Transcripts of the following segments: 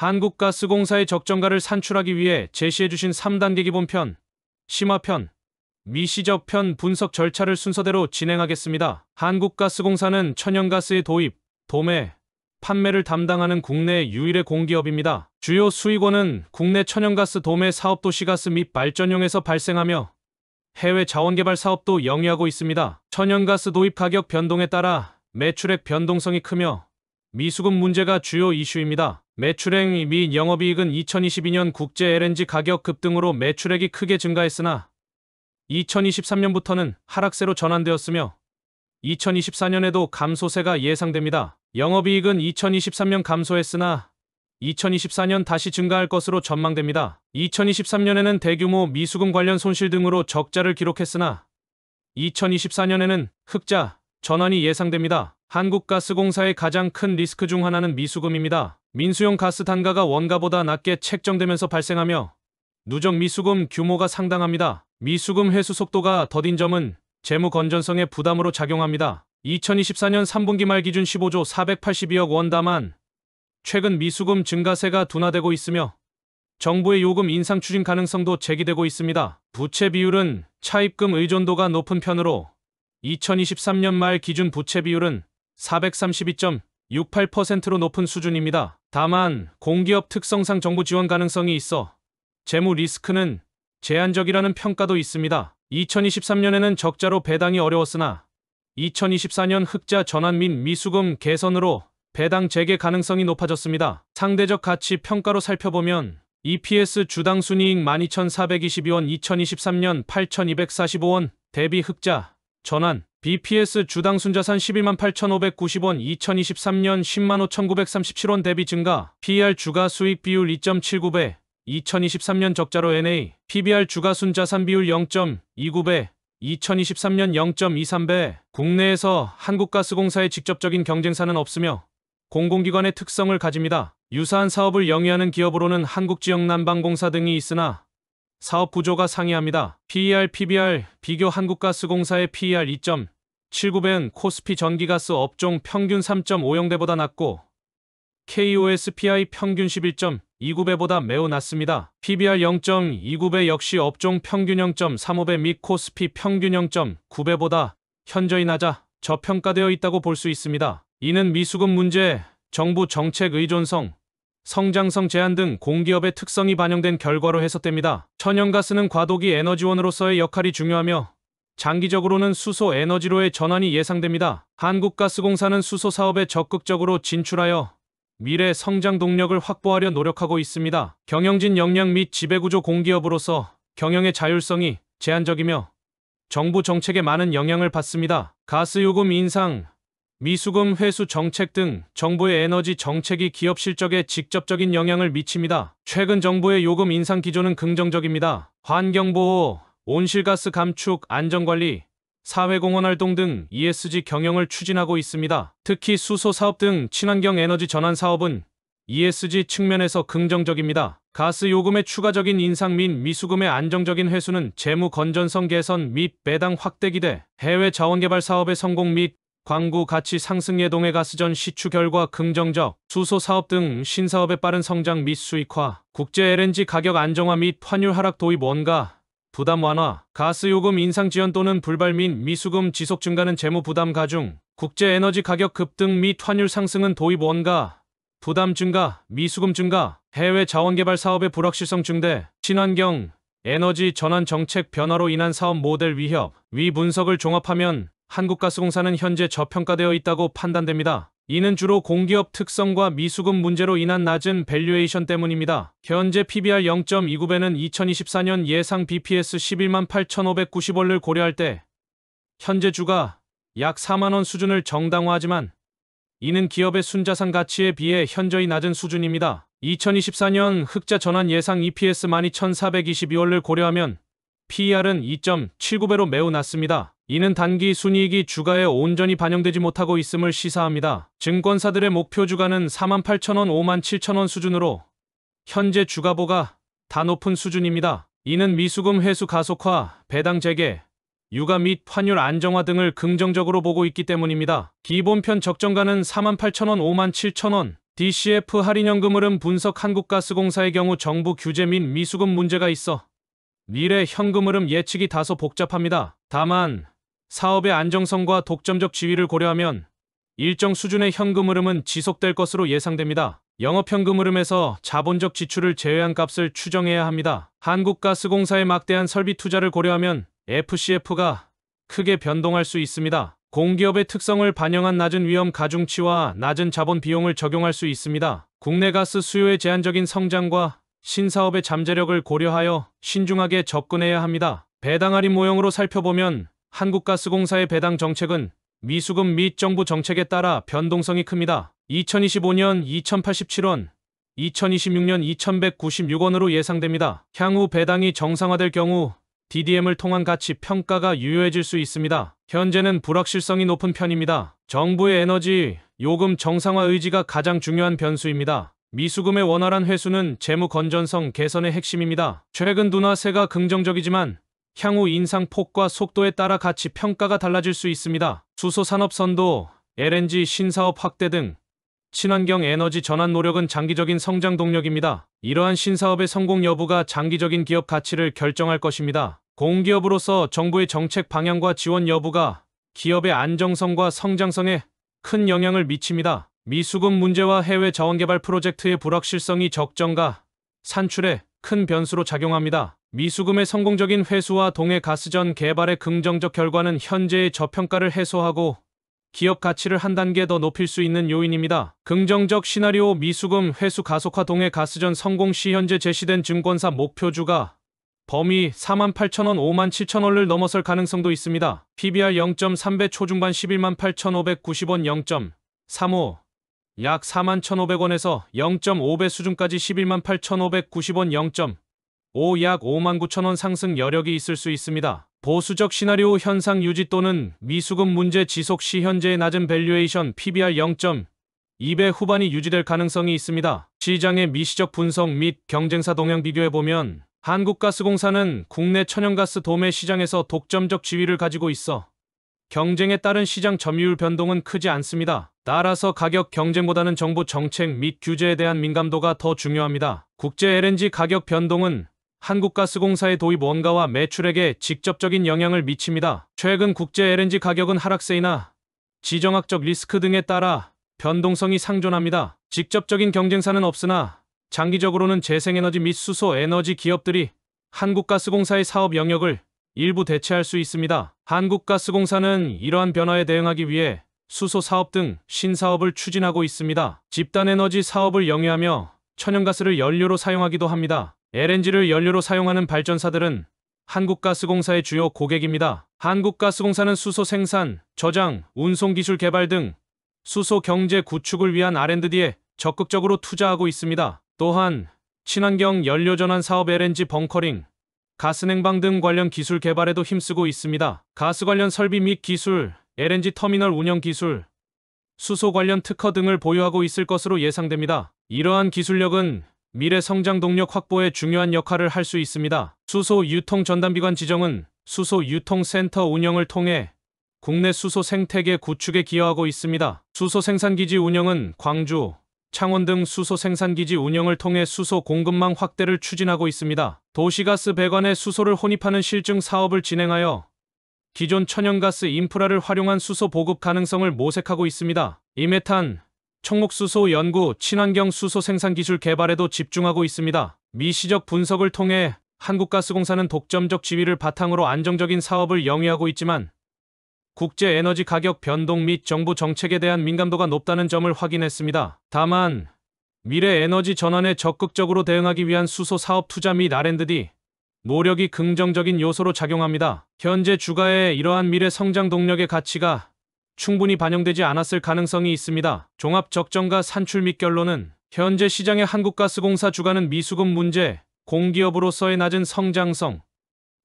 한국가스공사의 적정가를 산출하기 위해 제시해주신 3단계 기본편, 심화편, 미시적편 분석 절차를 순서대로 진행하겠습니다. 한국가스공사는 천연가스의 도입, 도매, 판매를 담당하는 국내 유일의 공기업입니다. 주요 수익원은 국내 천연가스 도매 사업 도시가스 및 발전용에서 발생하며 해외 자원개발 사업도 영위하고 있습니다. 천연가스 도입 가격 변동에 따라 매출액 변동성이 크며 미수급 문제가 주요 이슈입니다. 매출액 및 영업이익은 2022년 국제 LNG 가격 급등으로 매출액이 크게 증가했으나 2023년부터는 하락세로 전환되었으며 2024년에도 감소세가 예상됩니다. 영업이익은 2023년 감소했으나 2024년 다시 증가할 것으로 전망됩니다. 2023년에는 대규모 미수금 관련 손실 등으로 적자를 기록했으나 2024년에는 흑자, 전환이 예상됩니다. 한국가스공사의 가장 큰 리스크 중 하나는 미수금입니다. 민수용 가스 단가가 원가보다 낮게 책정되면서 발생하며 누적 미수금 규모가 상당합니다. 미수금 회수 속도가 더딘 점은 재무 건전성에 부담으로 작용합니다. 2024년 3분기 말 기준 15조 482억 원 다만 최근 미수금 증가세가 둔화되고 있으며 정부의 요금 인상 추진 가능성도 제기되고 있습니다. 부채 비율은 차입금 의존도가 높은 편으로 2023년 말 기준 부채 비율은 432.68%로 높은 수준입니다. 다만 공기업 특성상 정부 지원 가능성이 있어 재무 리스크는 제한적이라는 평가도 있습니다. 2023년에는 적자로 배당이 어려웠으나 2024년 흑자 전환 및 미수금 개선으로 배당 재개 가능성이 높아졌습니다. 상대적 가치 평가로 살펴보면 EPS 주당 순이익 12,422원 2023년 8,245원 대비 흑자 전환 BPS 주당 순자산 118,590원 2023년 105,937원 대비 증가 PER 주가 수익 비율 2.79배 2023년 적자로 NA PBR 주가 순자산 비율 0.29배 2023년 0.23배 국내에서 한국가스공사의 직접적인 경쟁사는 없으며 공공기관의 특성을 가집니다. 유사한 사업을 영위하는 기업으로는 한국지역난방공사 등이 있으나 사업 구조가 상이합니다. PER, PBR 비교 한국가스공사의 PER 2.79배는 코스피 전기가스 업종 평균 3.50배보다 낮고 KOSPI 평균 11.29배보다 매우 낮습니다. PBR 0.29배 역시 업종 평균 0.35배 및 코스피 평균 0.9배보다 현저히 낮아 저평가되어 있다고 볼 수 있습니다. 이는 미수급 문제, 정부 정책 의존성, 성장성 제한 등 공기업의 특성이 반영된 결과로 해석됩니다. 천연가스는 과도기 에너지원으로서의 역할이 중요하며 장기적으로는 수소 에너지로의 전환이 예상됩니다. 한국가스공사는 수소 사업에 적극적으로 진출하여 미래 성장 동력을 확보하려 노력하고 있습니다. 경영진 역량 및 지배구조 공기업으로서 경영의 자율성이 제한적이며 정부 정책에 많은 영향을 받습니다. 가스요금 인상, 미수금 회수 정책 등 정부의 에너지 정책이 기업 실적에 직접적인 영향을 미칩니다. 최근 정부의 요금 인상 기조는 긍정적입니다. 환경보호, 온실가스 감축, 안전관리, 사회공헌 활동 등 ESG 경영을 추진하고 있습니다. 특히 수소 사업 등 친환경 에너지 전환 사업은 ESG 측면에서 긍정적입니다. 가스 요금의 추가적인 인상 및 미수금의 안정적인 회수는 재무 건전성 개선 및 배당 확대 기대, 해외 자원개발 사업의 성공 및 광구 가치 상승 예동의 가스전 시추 결과 긍정적, 수소 사업 등 신사업의 빠른 성장 및 수익화, 국제 LNG 가격 안정화 및 환율 하락 도입 원가 부담 완화, 가스 요금 인상 지연 또는 불발 및 미수금 지속 증가는 재무 부담 가중, 국제 에너지 가격 급등 및 환율 상승은 도입 원가 부담 증가, 미수금 증가, 해외 자원개발 사업의 불확실성 증대, 친환경 에너지 전환 정책 변화로 인한 사업 모델 위협, 위 분석을 종합하면 한국가스공사는 현재 저평가되어 있다고 판단됩니다. 이는 주로 공기업 특성과 미수금 문제로 인한 낮은 밸류에이션 때문입니다. 현재 PBR 0.29배는 2024년 예상 BPS 118,590원을 고려할 때 현재 주가 약 4만원 수준을 정당화하지만 이는 기업의 순자산 가치에 비해 현저히 낮은 수준입니다. 2024년 흑자 전환 예상 EPS 12,422원을 고려하면 PER은 2.79배로 매우 낮습니다. 이는 단기 순이익이 주가에 온전히 반영되지 못하고 있음을 시사합니다. 증권사들의 목표 주가는 48,000원, 57,000원 수준으로 현재 주가보다 다 높은 수준입니다. 이는 미수금 회수 가속화, 배당 재개, 유가 및 환율 안정화 등을 긍정적으로 보고 있기 때문입니다. 기본편 적정가는 48,000원, 57,000원, DCF 할인연금 흐름 분석. 한국가스공사의 경우 정부 규제 및 미수급 문제가 있어 미래 현금 흐름 예측이 다소 복잡합니다. 다만 사업의 안정성과 독점적 지위를 고려하면 일정 수준의 현금 흐름은 지속될 것으로 예상됩니다. 영업현금 흐름에서 자본적 지출을 제외한 값을 추정해야 합니다. 한국가스공사의 막대한 설비 투자를 고려하면 FCF가 크게 변동할 수 있습니다. 공기업의 특성을 반영한 낮은 위험 가중치와 낮은 자본 비용을 적용할 수 있습니다. 국내 가스 수요의 제한적인 성장과 신사업의 잠재력을 고려하여 신중하게 접근해야 합니다. 배당 할인 모형으로 살펴보면 한국가스공사의 배당 정책은 미수급 및 정부 정책에 따라 변동성이 큽니다. 2025년 2087원, 2026년 2196원으로 예상됩니다. 향후 배당이 정상화될 경우 DDM을 통한 가치 평가가 유효해질 수 있습니다. 현재는 불확실성이 높은 편입니다. 정부의 에너지 요금 정상화 의지가 가장 중요한 변수입니다. 미수금의 원활한 회수는 재무 건전성 개선의 핵심입니다. 최근 둔화세가 긍정적이지만 향후 인상 폭과 속도에 따라 가치 평가가 달라질 수 있습니다. 수소 산업 선도, LNG 신사업 확대 등 친환경 에너지 전환 노력은 장기적인 성장 동력입니다. 이러한 신사업의 성공 여부가 장기적인 기업 가치를 결정할 것입니다. 공기업으로서 정부의 정책 방향과 지원 여부가 기업의 안정성과 성장성에 큰 영향을 미칩니다. 미수급 문제와 해외 자원개발 프로젝트의 불확실성이 적정가 산출에 큰 변수로 작용합니다. 미수금의 성공적인 회수와 동해 가스전 개발의 긍정적 결과는 현재의 저평가를 해소하고 기업 가치를 한 단계 더 높일 수 있는 요인입니다. 긍정적 시나리오 미수금 회수 가속화 동해 가스전 성공 시 현재 제시된 증권사 목표주가 범위 48,000원, 57,000원을 넘어설 가능성도 있습니다. PBR 0.3배 초중반 118,590원 0.35 약 41,500원에서 0.5배 수준까지 118,590원 0.5 약 59,000원 상승 여력이 있을 수 있습니다. 보수적 시나리오 현상 유지 또는 미수급 문제 지속 시 현재의 낮은 밸류에이션 PBR 0.2배 후반이 유지될 가능성이 있습니다. 시장의 미시적 분석 및 경쟁사 동향 비교해보면 한국가스공사는 국내 천연가스 도매 시장에서 독점적 지위를 가지고 있어 경쟁에 따른 시장 점유율 변동은 크지 않습니다. 따라서 가격 경쟁보다는 정부 정책 및 규제에 대한 민감도가 더 중요합니다. 국제 LNG 가격 변동은 한국가스공사의 도입 원가와 매출액에 직접적인 영향을 미칩니다. 최근 국제 LNG 가격은 하락세이나 지정학적 리스크 등에 따라 변동성이 상존합니다. 직접적인 경쟁사는 없으나 장기적으로는 재생에너지 및 수소 에너지 기업들이 한국가스공사의 사업 영역을 일부 대체할 수 있습니다. 한국가스공사는 이러한 변화에 대응하기 위해 수소 사업 등 신사업을 추진하고 있습니다. 집단에너지 사업을 영위하며 천연가스를 연료로 사용하기도 합니다. LNG를 연료로 사용하는 발전사들은 한국가스공사의 주요 고객입니다. 한국가스공사는 수소 생산, 저장, 운송 기술 개발 등 수소 경제 구축을 위한 R&D에 적극적으로 투자하고 있습니다. 또한 친환경 연료 전환 사업 LNG 벙커링, 가스 냉방 등 관련 기술 개발에도 힘쓰고 있습니다. 가스 관련 설비 및 기술, LNG 터미널 운영 기술, 수소 관련 특허 등을 보유하고 있을 것으로 예상됩니다. 이러한 기술력은 미래 성장 동력 확보에 중요한 역할을 할 수 있습니다. 수소 유통 전담기관 지정은 수소 유통센터 운영을 통해 국내 수소 생태계 구축에 기여하고 있습니다. 수소 생산기지 운영은 광주, 창원 등 수소 생산기지 운영을 통해 수소 공급망 확대를 추진하고 있습니다. 도시가스 배관에 수소를 혼입하는 실증 사업을 진행하여 기존 천연가스 인프라를 활용한 수소 보급 가능성을 모색하고 있습니다. 이메탄, 청목수소 연구, 친환경 수소 생산 기술 개발에도 집중하고 있습니다. 미시적 분석을 통해 한국가스공사는 독점적 지위를 바탕으로 안정적인 사업을 영위하고 있지만 국제 에너지 가격 변동 및 정부 정책에 대한 민감도가 높다는 점을 확인했습니다. 다만 미래 에너지 전환에 적극적으로 대응하기 위한 수소 사업 투자 및 R&D 노력이 긍정적인 요소로 작용합니다. 현재 주가에 이러한 미래 성장 동력의 가치가 충분히 반영되지 않았을 가능성이 있습니다. 종합 적정가 산출 및 결론은 현재 시장의 한국가스공사 주가는 미수급 문제, 공기업으로서의 낮은 성장성,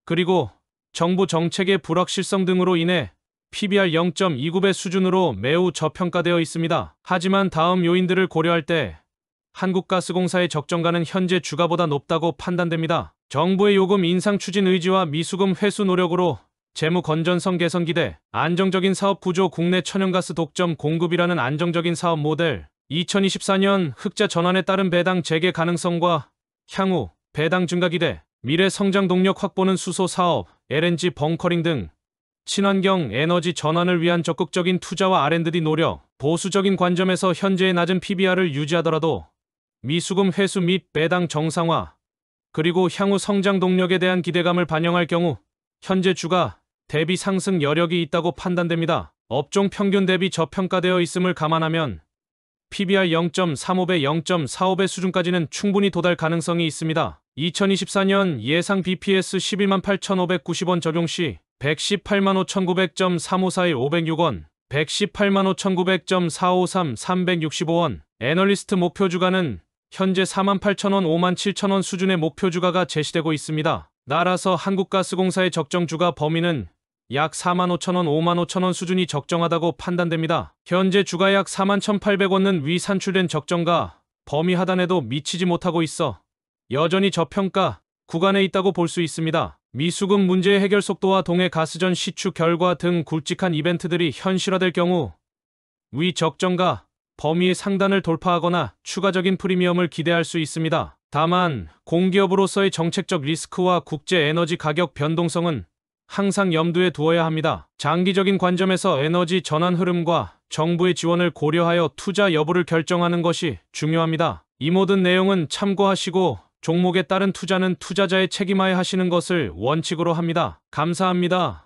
그리고 정부 정책의 불확실성 등으로 인해 PBR 0.29배 수준으로 매우 저평가되어 있습니다. 하지만 다음 요인들을 고려할 때 한국가스공사의 적정가는 현재 주가보다 높다고 판단됩니다. 정부의 요금 인상 추진 의지와 미수금 회수 노력으로 재무 건전성 개선 기대, 안정적인 사업 구조, 국내 천연가스 독점 공급이라는 안정적인 사업 모델, 2024년 흑자 전환에 따른 배당 재개 가능성과 향후 배당 증가 기대, 미래 성장 동력 확보는 수소 사업, LNG 벙커링 등 친환경 에너지 전환을 위한 적극적인 투자와 R&D 노력, 보수적인 관점에서 현재의 낮은 PBR을 유지하더라도 미수금 회수 및 배당 정상화, 그리고 향후 성장 동력에 대한 기대감을 반영할 경우 현재 주가 대비 상승 여력이 있다고 판단됩니다. 업종 평균 대비 저평가되어 있음을 감안하면 PBR 0.35배, 0.45배 수준까지는 충분히 도달 가능성이 있습니다. 2024년 예상 BPS 118,590원 적용 시 1185,900.3541 506원, 1185,900.453 365원, 애널리스트 목표 주가는 현재 48,000원, 57,000원 수준의 목표 주가가 제시되고 있습니다. 따라서 한국가스공사의 적정 주가 범위는 약 45,000원, 55,000원 수준이 적정하다고 판단됩니다. 현재 주가 약 41,800원은 위 산출된 적정가 범위 하단에도 미치지 못하고 있어 여전히 저평가 구간에 있다고 볼 수 있습니다. 미수금 문제의 해결 속도와 동해 가스전 시추 결과 등 굵직한 이벤트들이 현실화될 경우 위 적정가 범위의 상단을 돌파하거나 추가적인 프리미엄을 기대할 수 있습니다. 다만 공기업으로서의 정책적 리스크와 국제 에너지 가격 변동성은 항상 염두에 두어야 합니다. 장기적인 관점에서 에너지 전환 흐름과 정부의 지원을 고려하여 투자 여부를 결정하는 것이 중요합니다. 이 모든 내용은 참고하시고 종목에 따른 투자는 투자자의 책임하에 하시는 것을 원칙으로 합니다. 감사합니다.